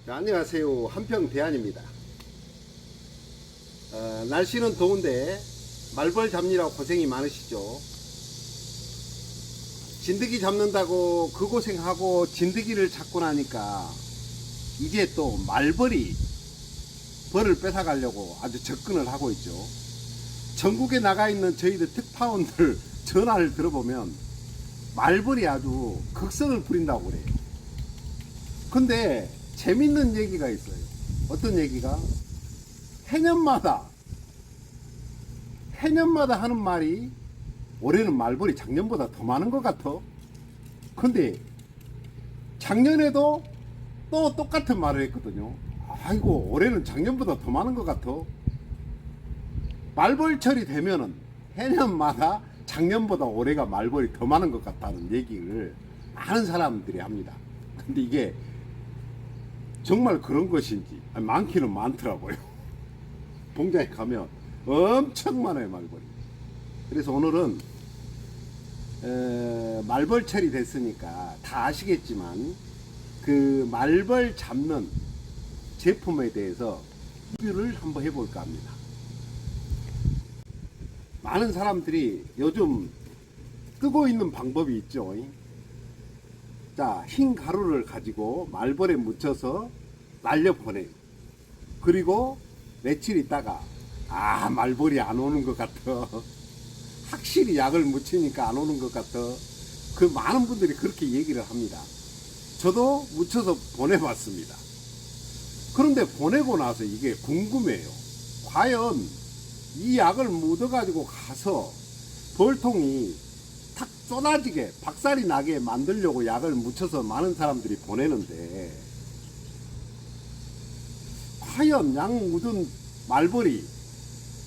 자, 안녕하세요. 한평대안입니다. 날씨는 더운데 말벌 잡느라고 고생이 많으시죠. 진드기 잡는다고 그 고생하고 진드기를 잡고 나니까 이제 또 말벌이 벌을 뺏어가려고 아주 접근을 하고 있죠. 전국에 나가 있는 저희들 특파원들 전화를 들어보면 말벌이 아주 극성을 부린다고 그래요. 근데 재밌는 얘기가 있어요. 어떤 얘기가? 해년마다 하는 말이 올해는 말벌이 작년보다 더 많은 것 같아. 근데 작년에도 또 똑같은 말을 했거든요. 아이고, 올해는 작년보다 더 많은 것 같아. 말벌철이 되면은 해년마다 작년보다 올해가 말벌이 더 많은 것 같다는 얘기를 많은 사람들이 합니다. 근데 이게 정말 그런 것인지 많기는 많더라고요. 봉장에 가면 엄청 많아요, 말벌이. 그래서 오늘은 말벌철이 됐으니까 다 아시겠지만 그 말벌 잡는 제품에 대해서 리뷰를 한번 해볼까 합니다. 많은 사람들이 요즘 뜨고 있는 방법이 있죠. 자, 흰 가루를 가지고 말벌에 묻혀서 날려보내요. 그리고 며칠 있다가 말벌이 안 오는 것 같아. 확실히 약을 묻히니까 안 오는 것 같아. 그 많은 분들이 그렇게 얘기를 합니다. 저도 묻혀서 보내봤습니다. 그런데 보내고 나서 이게 궁금해요. 과연 이 약을 묻어가지고 가서 벌통이 탁 쏟아지게 박살이 나게 만들려고 약을 묻혀서 많은 사람들이 보내는데 과연 약 묻은 말벌이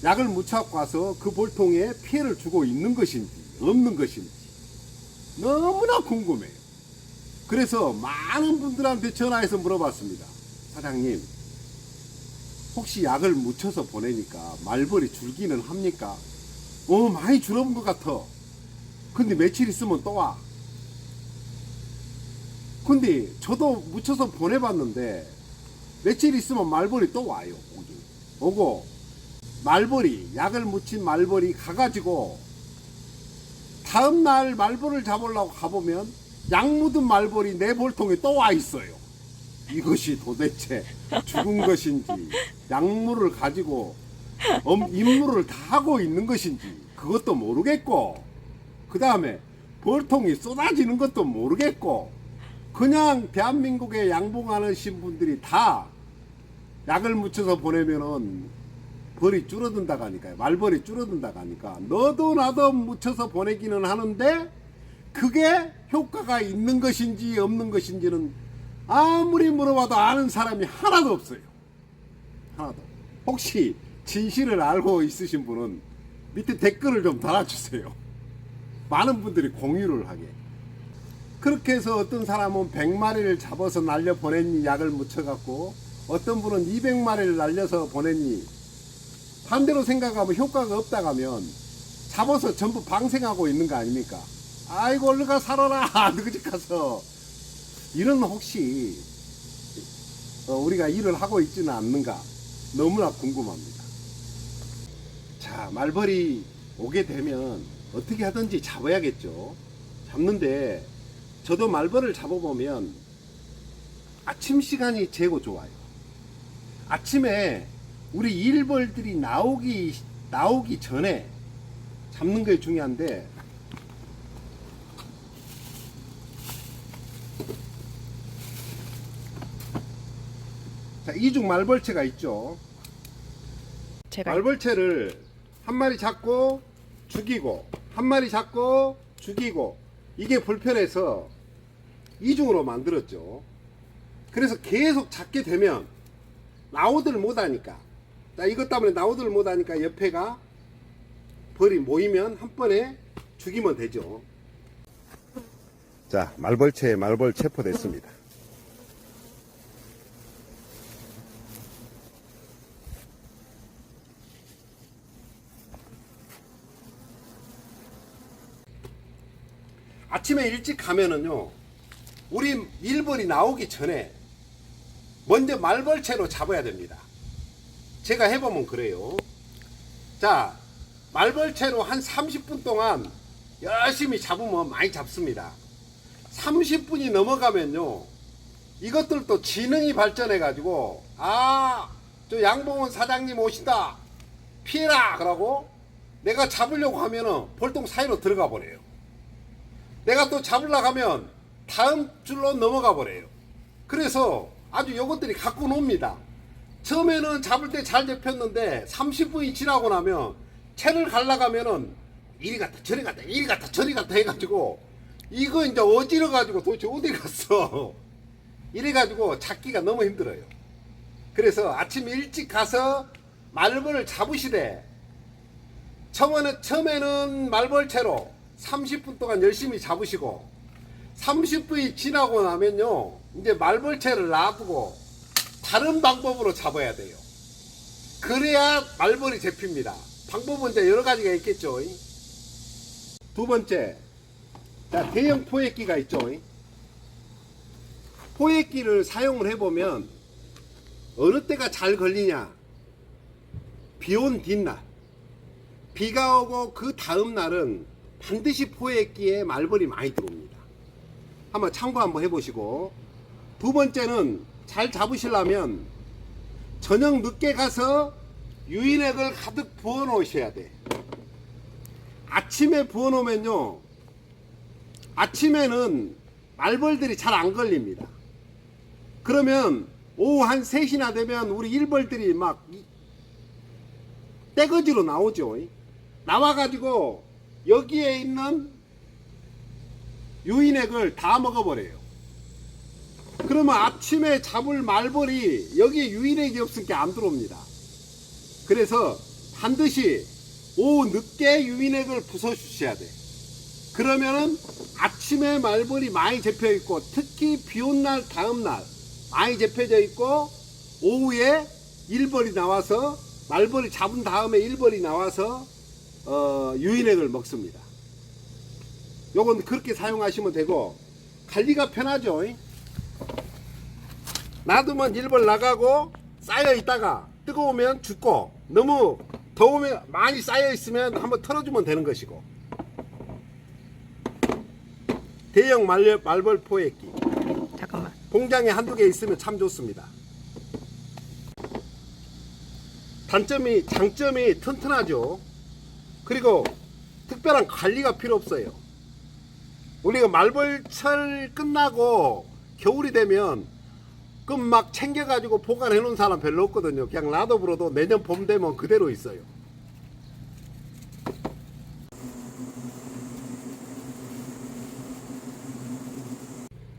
약을 묻혀갖고 와서 그 벌통에 피해를 주고 있는 것인지 없는 것인지 너무나 궁금해요. 그래서 많은 분들한테 전화해서 물어봤습니다. 사장님, 혹시 약을 묻혀서 보내니까 말벌이 줄기는 합니까? 많이 줄어본 것 같아. 근데 며칠 있으면 또 와. 근데 저도 묻혀서 보내봤는데 며칠 있으면 말벌이 또 와요. 오고 말벌이, 약을 묻힌 말벌이 가가지고 다음날 말벌을 잡으려고 가보면 약 묻은 말벌이 내 벌통에 또 와 있어요. 이것이 도대체 죽은 것인지 약물을 가지고 임무를 다 하고 있는 것인지 그것도 모르겠고, 그 다음에 벌통이 쏟아지는 것도 모르겠고, 그냥 대한민국에 양봉하신 분들이 다 약을 묻혀서 보내면은 벌이 줄어든다고 하니까요. 말벌이 줄어든다고 하니까 너도 나도 묻혀서 보내기는 하는데 그게 효과가 있는 것인지 없는 것인지는 아무리 물어봐도 아는 사람이 하나도 없어요. 하나도. 혹시 진실을 알고 있으신 분은 밑에 댓글을 좀 달아주세요. 많은 분들이 공유를 하게. 그렇게 해서 어떤 사람은 100마리를 잡아서 날려 보냈니 약을 묻혀갖고, 어떤 분은 200마리를 날려서 보냈니. 반대로 생각하면 효과가 없다고 하면 잡아서 전부 방생하고 있는 거 아닙니까? 아이고, 얼른 가 살아라. 너희 집 가서. 이런 혹시 우리가 일을 하고 있지는 않는가 너무나 궁금합니다. 자, 말벌이 오게 되면 어떻게 하든지 잡아야겠죠. 잡는데 저도 말벌을 잡아보면 아침 시간이 최고 좋아요. 아침에 우리 일벌들이 나오기 전에 잡는 게 중요한데, 자, 이중 말벌채가 있죠. 말벌채를 한 마리 잡고 죽이고 한 마리 잡고 죽이고, 이게 불편해서 이중으로 만들었죠. 그래서 계속 잡게 되면 나오들 못하니까, 자, 이것 때문에 나오들 못하니까 옆에가 벌이 모이면 한 번에 죽이면 되죠. 자, 말벌채에 말벌 체포됐습니다. 아침에 일찍 가면은요, 우리 일벌이 나오기 전에 먼저 말벌채로 잡아야 됩니다. 제가 해보면 그래요. 자, 말벌채로 한 30분 동안 열심히 잡으면 많이 잡습니다. 30분이 넘어가면요, 이것들도 지능이 발전해 가지고 저 양봉원 사장님 오신다, 피해라 그러고 내가 잡으려고 하면은 볼통 사이로 들어가 버려요. 내가 또 잡으려고 하면 다음 줄로 넘어가 버려요. 그래서 아주 요것들이 갖고 놉니다. 처음에는 잡을 때 잘 잡혔는데 30분이 지나고 나면 채를 갈라가면은 이리 갔다 저리 갔다 이리 갔다 저리 갔다 해가지고 이거 이제 어지러 가지고 도대체 어디 갔어 이래 가지고 찾기가 너무 힘들어요. 그래서 아침 일찍 가서 말벌을 잡으시되, 처음에는 말벌채로 30분 동안 열심히 잡으시고 30분이 지나고 나면요, 이제 말벌채를 놔두고 다른 방법으로 잡아야 돼요. 그래야 말벌이 잡힙니다. 방법은 이제 여러 가지가 있겠죠. 두 번째, 자, 대형 포획기가 있죠. 포획기를 사용을 해보면 어느 때가 잘 걸리냐, 비 온 뒷날, 비가 오고 그 다음 날은 반드시 포획기에 말벌이 많이 들어옵니다. 한번 참고 한번 해보시고, 두 번째는 잘 잡으시려면 저녁 늦게 가서 유인액을 가득 부어 놓으셔야 돼. 아침에 부어 놓으면요, 아침에는 말벌들이 잘 안 걸립니다. 그러면 오후 한 3시나 되면 우리 일벌들이 막 떼거지로 나오죠. 나와가지고 여기에 있는 유인액을 다 먹어버려요. 그러면 아침에 잡을 말벌이 여기에 유인액이 없으니까 안 들어옵니다. 그래서 반드시 오후 늦게 유인액을 부숴주셔야 돼. 그러면은 아침에 말벌이 많이 잡혀 있고, 특히 비 온 날 다음 날 많이 잡혀져 있고, 오후에 일벌이 나와서, 말벌이 잡은 다음에 일벌이 나와서 유인액을 먹습니다. 요건 그렇게 사용하시면 되고, 관리가 편하죠. 놔두면 일벌 나가고 쌓여 있다가 뜨거우면 죽고, 너무 더우면 많이 쌓여 있으면 한번 털어주면 되는 것이고. 대형 말벌 포획기, 잠깐만. 공장에 한두 개 있으면 참 좋습니다. 장점이 튼튼하죠. 그리고 특별한 관리가 필요 없어요. 우리가 말벌철 끝나고 겨울이 되면 그럼 막 챙겨가지고 보관해 놓은 사람 별로 없거든요. 그냥 놔둬버려도 내년 봄 되면 그대로 있어요.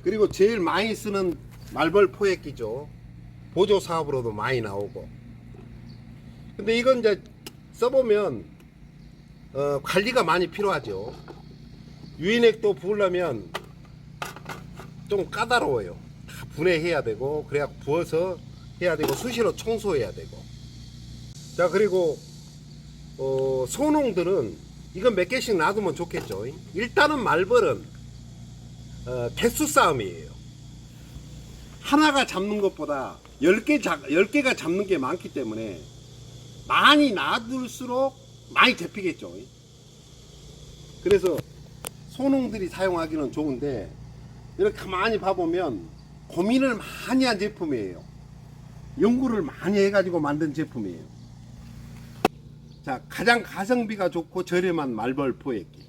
그리고 제일 많이 쓰는 말벌 포획기죠. 보조 사업으로도 많이 나오고. 근데 이건 이제 써보면 관리가 많이 필요하죠. 유인액도 부으려면 좀 까다로워요. 다 분해해야 되고, 그래야 부어서 해야 되고, 수시로 청소해야 되고. 자, 그리고 소농들은 이건 몇 개씩 놔두면 좋겠죠. 일단은 말벌은 개수 싸움이에요. 하나가 잡는 것보다 10개가 잡는 게 많기 때문에 많이 놔둘수록 많이 잡히겠죠. 그래서 소농들이 사용하기는 좋은데, 이렇게 가만히 봐보면 고민을 많이 한 제품이에요. 연구를 많이 해가지고 만든 제품이에요. 자, 가장 가성비가 좋고 저렴한 말벌 포획기.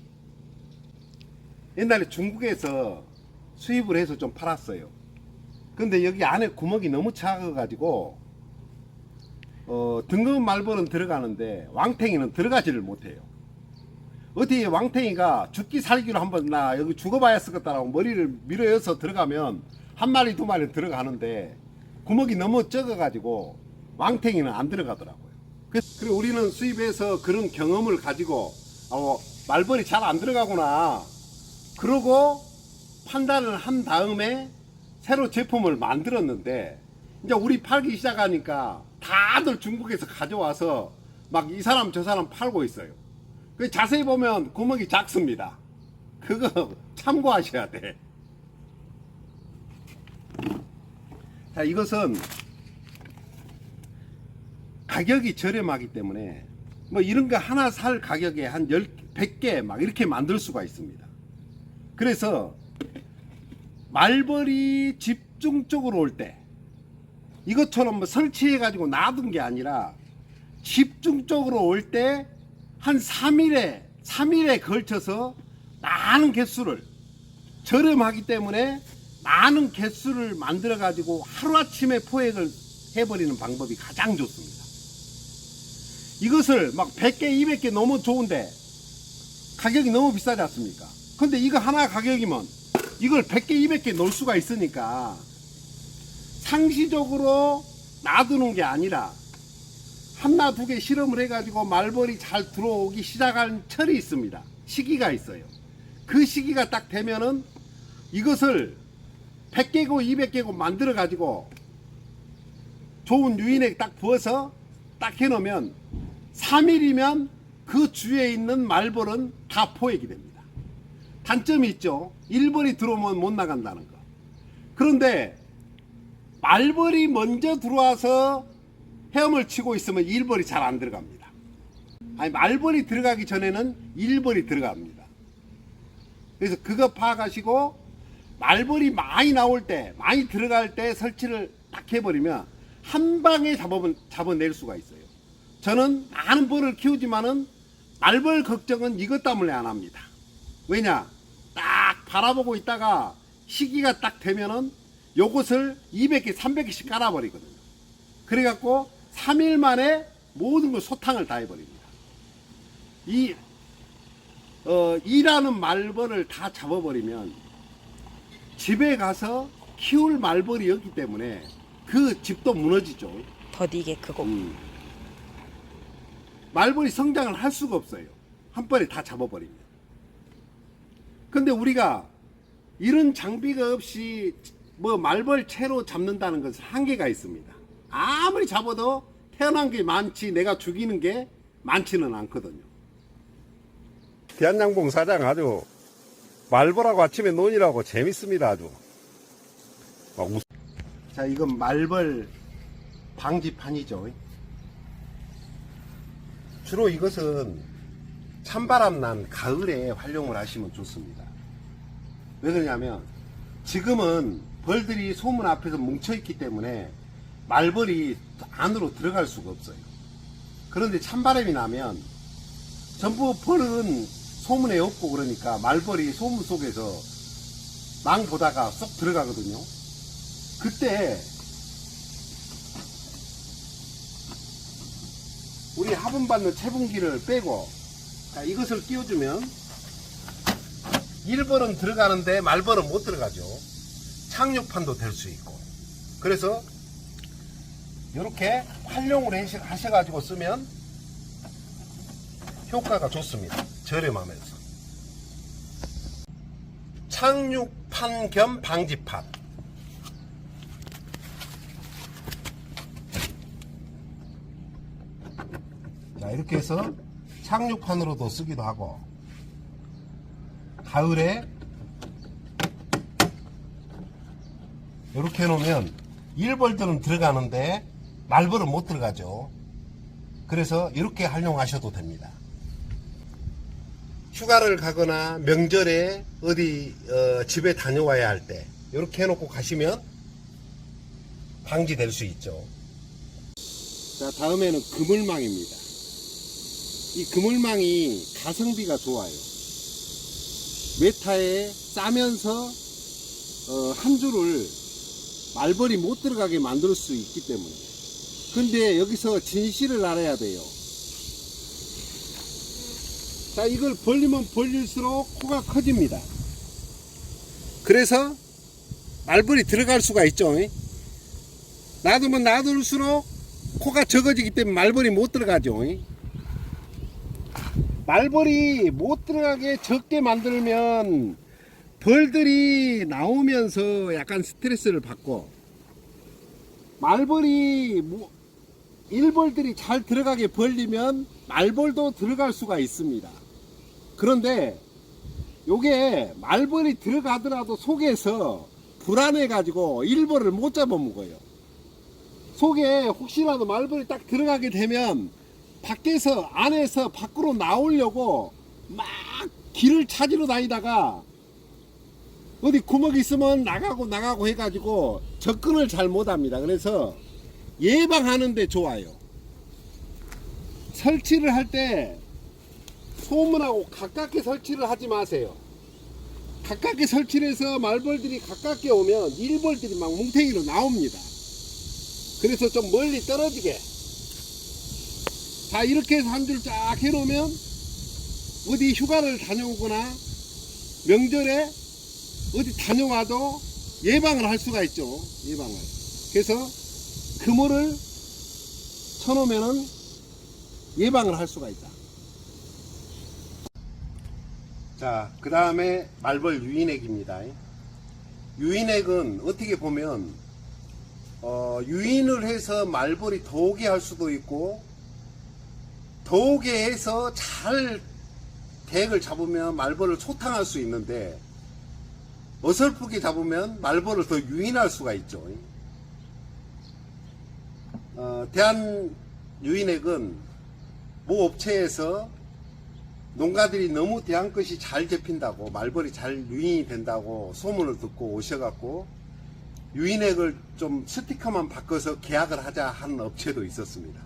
옛날에 중국에서 수입을 해서 좀 팔았어요. 근데 여기 안에 구멍이 너무 작아가지고 등급 말벌은 들어가는데 왕탱이는 들어가지를 못해요. 어디 왕탱이가 죽기 살기로 한번 나 여기 죽어봐야 쓰겠다라고 머리를 밀어여서 들어가면 한 마리 두 마리 들어가는데 구멍이 너무 적어가지고 왕탱이는 안 들어가더라고요. 그리고 우리는 수입해서 그런 경험을 가지고 말벌이 잘 안 들어가구나 그러고 판단을 한 다음에 새로 제품을 만들었는데, 이제 우리 팔기 시작하니까 다들 중국에서 가져와서 막 이 사람 저 사람 팔고 있어요. 자세히 보면 구멍이 작습니다. 그거 참고하셔야 돼. 자, 이것은 가격이 저렴하기 때문에 뭐 이런 거 하나 살 가격에 한 100개 막 이렇게 만들 수가 있습니다. 그래서 말벌이 집중적으로 올 때 이것처럼 뭐 설치해 가지고 놔둔 게 아니라 집중적으로 올 때 한 3일에 걸쳐서 많은 개수를, 저렴하기 때문에 많은 개수를 만들어 가지고 하루아침에 포획을 해버리는 방법이 가장 좋습니다. 이것을 막 100개 200개 너무 좋은데 가격이 너무 비싸지 않습니까? 근데 이거 하나 가격이면 이걸 100개 200개 넣을 수가 있으니까 상시적으로 놔두는 게 아니라 하나 두 개 실험을 해가지고 말벌이 잘 들어오기 시작한 철이 있습니다. 시기가 있어요. 그 시기가 딱 되면은 이것을 100개고 200개고 만들어 가지고 좋은 유인액 딱 부어서 딱 해놓으면 3일이면 그 주위에 있는 말벌은 다 포획이 됩니다. 단점이 있죠. 일벌이 들어오면 못 나간다는 거. 그런데 말벌이 먼저 들어와서 헤엄을 치고 있으면 일벌이 잘 안 들어갑니다. 아니, 말벌이 들어가기 전에는 일벌이 들어갑니다. 그래서 그거 파악하시고 말벌이 많이 나올 때, 많이 들어갈 때 설치를 딱 해버리면 한 방에 잡아낼 수가 있어요. 저는 많은 벌을 키우지만은 말벌 걱정은 이것 때문에 안 합니다. 왜냐? 딱 바라보고 있다가 시기가 딱 되면은 요것을 200개, 300개씩 깔아버리거든요. 그래갖고 3일 만에 모든 걸 소탕을 다 해버립니다. 일하는 말벌을 다 잡아버리면 집에 가서 키울 말벌이 없기 때문에 그 집도 무너지죠. 더디게 크고. 말벌이 성장을 할 수가 없어요. 한 번에 다 잡아버리면. 근데 우리가 이런 장비가 없이 뭐 말벌 채로 잡는다는 것은 한계가 있습니다. 아무리 잡아도 태어난 게 많지 내가 죽이는 게 많지는 않거든요. 대한양봉 사장 아주 말벌하고 아침에 논이라고 재밌습니다. 아주. 자, 이건 말벌 방지판이죠. 주로 이것은 찬바람 난 가을에 활용을 하시면 좋습니다. 왜 그러냐면 지금은 벌들이 소문 앞에서 뭉쳐있기 때문에 말벌이 안으로 들어갈 수가 없어요. 그런데 찬바람이 나면 전부 벌은 소문에 없고 그러니까 말벌이 소문 속에서 망 보다가 쏙 들어가거든요. 그때 우리 화분 받는 채분기를 빼고 자, 이것을 끼워주면 일벌은 들어가는데 말벌은 못 들어가죠. 착륙판도 될 수 있고. 그래서 이렇게 활용을 하셔가지고 쓰면 효과가 좋습니다. 저렴하면서. 착륙판 겸 방지판. 자, 이렇게 해서 착륙판으로도 쓰기도 하고, 가을에 이렇게 해놓으면 일벌들은 들어가는데 말벌은 못 들어가죠. 그래서 이렇게 활용하셔도 됩니다. 휴가를 가거나 명절에 어디 집에 다녀와야 할 때 이렇게 해놓고 가시면 방지될 수 있죠. 자, 다음에는 그물망입니다. 이 그물망이 가성비가 좋아요. 메타에 싸면서 한 줄을 말벌이 못 들어가게 만들 수 있기 때문에. 근데 여기서 진실을 알아야 돼요. 자, 이걸 벌리면 벌릴수록 코가 커집니다. 그래서 말벌이 들어갈 수가 있죠. 놔두면 놔둘수록 코가 적어지기 때문에 말벌이 못 들어가죠. 말벌이 못 들어가게 적게 만들면 벌들이 나오면서 약간 스트레스를 받고, 말벌이 일벌들이 잘 들어가게 벌리면 말벌도 들어갈 수가 있습니다. 그런데 요게 말벌이 들어가더라도 속에서 불안해 가지고 일벌을 못 잡아먹어요. 속에 혹시라도 말벌이 딱 들어가게 되면 밖에서 안에서 밖으로 나오려고 막 길을 찾으러 다니다가 어디 구멍이 있으면 나가고 해가지고 접근을 잘 못합니다. 그래서 예방하는데 좋아요. 설치를 할 때 소문하고 가깝게 설치를 하지 마세요. 가깝게 설치를 해서 말벌들이 가깝게 오면 일벌들이 막 뭉탱이로 나옵니다. 그래서 좀 멀리 떨어지게. 자, 이렇게 해서 한 줄 쫙 해놓으면 어디 휴가를 다녀오거나 명절에 어디 다녀와도 예방을 할 수가 있죠. 예방을. 그래서 그물을 쳐놓으면은 예방을 할 수가 있다. 자, 그 다음에 말벌 유인액입니다. 유인액은 어떻게 보면 유인을 해서 말벌이 더 오게 할 수도 있고, 더 오게 해서 잘 대액을 잡으면 말벌을 소탕할 수 있는데, 어설프게 잡으면 말벌을 더 유인할 수가 있죠. 대한 유인액은 모 업체에서 농가들이 너무 대한 것이 잘 잡힌다고, 말벌이 잘 유인이 된다고 소문을 듣고 오셔갖고 유인액을 좀 스티커만 바꿔서 계약을 하자 하는 업체도 있었습니다.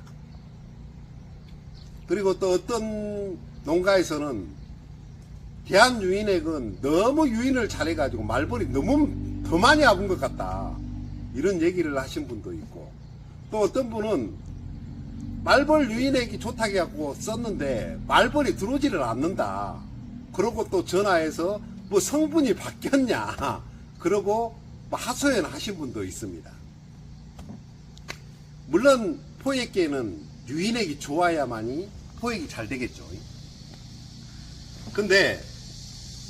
그리고 또 어떤 농가에서는 대한 유인액은 너무 유인을 잘해가지고 말벌이 너무 더 많이 아픈 것 같다, 이런 얘기를 하신 분도 있고, 또 어떤 분은 말벌 유인액이 좋다고 해갖고 썼는데 말벌이 들어오지를 않는다, 그러고 또 전화해서 뭐 성분이 바뀌었냐 그러고 하소연 하신 분도 있습니다. 물론 포획계는 유인액이 좋아야만이 포획이 잘 되겠죠. 근데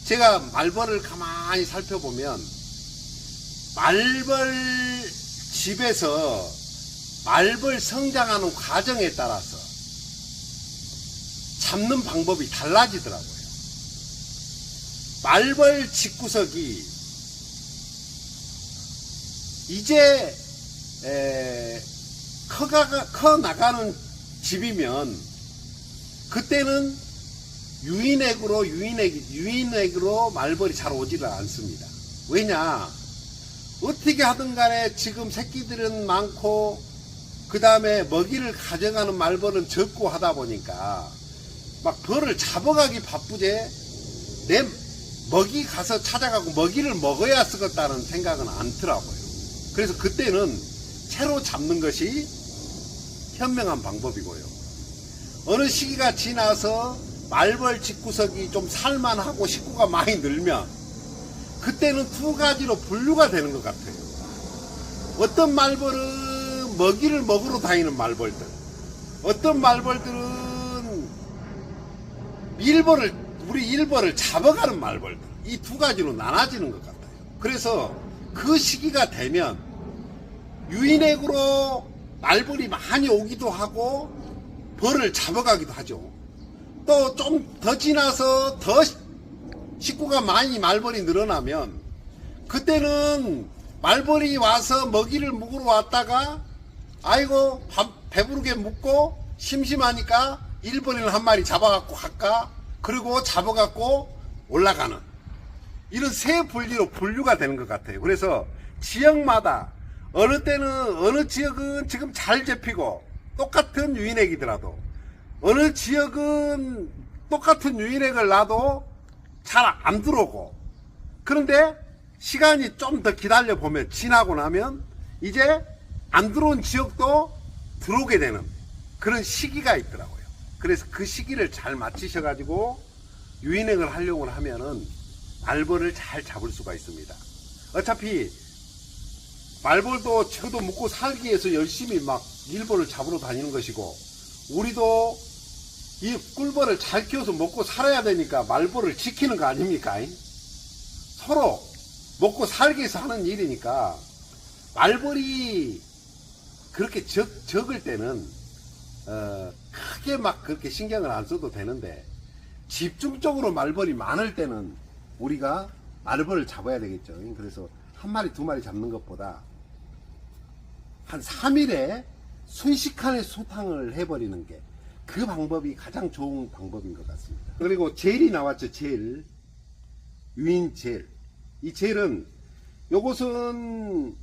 제가 말벌을 가만히 살펴보면 말벌 집에서 말벌 성장하는 과정에 따라서 잡는 방법이 달라지더라고요. 말벌 집구석이 이제 커 나가는 집이면 그때는 유인액으로 말벌이 잘 오지를 않습니다. 왜냐, 어떻게 하든 간에 지금 새끼들은 많고 그 다음에 먹이를 가져가는 말벌은 적고 하다 보니까 막 벌을 잡아가기 바쁘제 내 먹이 가서 찾아가고 먹이를 먹어야 쓰겠다는 생각은 않더라고요. 그래서 그때는 채로 잡는 것이 현명한 방법이고요. 어느 시기가 지나서 말벌 집구석이 좀 살만하고 식구가 많이 늘면 그때는 두 가지로 분류가 되는 것 같아요. 어떤 말벌은 먹이를 먹으러 다니는 말벌들, 어떤 말벌들은 우리 일벌을 잡아가는 말벌들, 이 두 가지로 나눠지는 것 같아요. 그래서 그 시기가 되면 유인액으로 말벌이 많이 오기도 하고 벌을 잡아가기도 하죠. 또 좀 더 지나서 더 식구가 많이 말벌이 늘어나면 그때는 말벌이 와서 먹이를 먹으러 왔다가 아이고 배부르게 먹고 심심하니까 일벌이를 한 마리 잡아갖고 갈까, 그리고 잡아갖고 올라가는, 이런 세 분류로 분류가 되는 것 같아요. 그래서 지역마다 어느 때는 어느 지역은 지금 잘 잡히고 똑같은 유인액이더라도 어느 지역은 똑같은 유인액을 놔도 잘 안 들어오고, 그런데 시간이 좀 더 기다려 보면 지나고 나면 이제 안 들어온 지역도 들어오게 되는 그런 시기가 있더라고요. 그래서 그 시기를 잘 맞추셔 가지고 유인액을 하려고 하면은 말벌을 잘 잡을 수가 있습니다. 어차피 말벌도 저도 먹고 살기 위해서 열심히 막 일벌을 잡으러 다니는 것이고, 우리도 이 꿀벌을 잘 키워서 먹고 살아야 되니까 말벌을 지키는 거 아닙니까? 서로 먹고 살기 위해서 하는 일이니까 말벌이 그렇게 적을 때는 크게 막 그렇게 신경을 안 써도 되는데, 집중적으로 말벌이 많을 때는 우리가 말벌을 잡아야 되겠죠. 그래서 한 마리 두 마리 잡는 것보다 한 3일에 순식간에 소탕을 해버리는 게 그 방법이 가장 좋은 방법인 것 같습니다. 그리고 젤이 나왔죠. 젤, 유인 젤. 이 젤은 요것은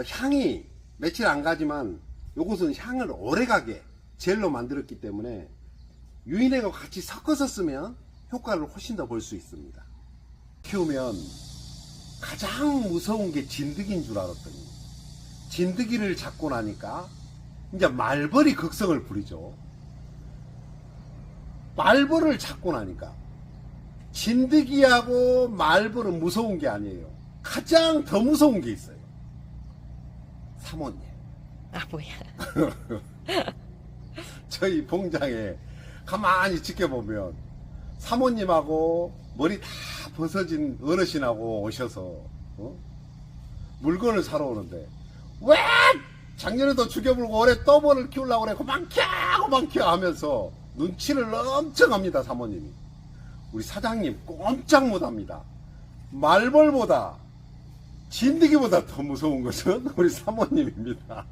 향이 며칠 안 가지만 요것은 향을 오래가게 젤로 만들었기 때문에 유인액과 같이 섞어서 쓰면 효과를 훨씬 더 볼 수 있습니다. 키우면 가장 무서운 게 진드기인 줄 알았더니 진드기를 잡고 나니까 이제 말벌이 극성을 부리죠. 말벌을 잡고 나니까 진드기하고 말벌은 무서운 게 아니에요. 가장 더 무서운 게 있어요. 사모님. 아, 뭐야. 저희 봉장에 가만히 지켜보면 사모님하고 머리 다 벗어진 어르신하고 오셔서 물건을 사러 오는데 왜 작년에도 죽여불고 올해 떠벌을 키우려고 그래 고만켜 하면서 눈치를 엄청 합니다. 사모님이. 우리 사장님 꼼짝 못합니다. 말벌보다 진드기보다 더 무서운 것은 우리 사모님입니다.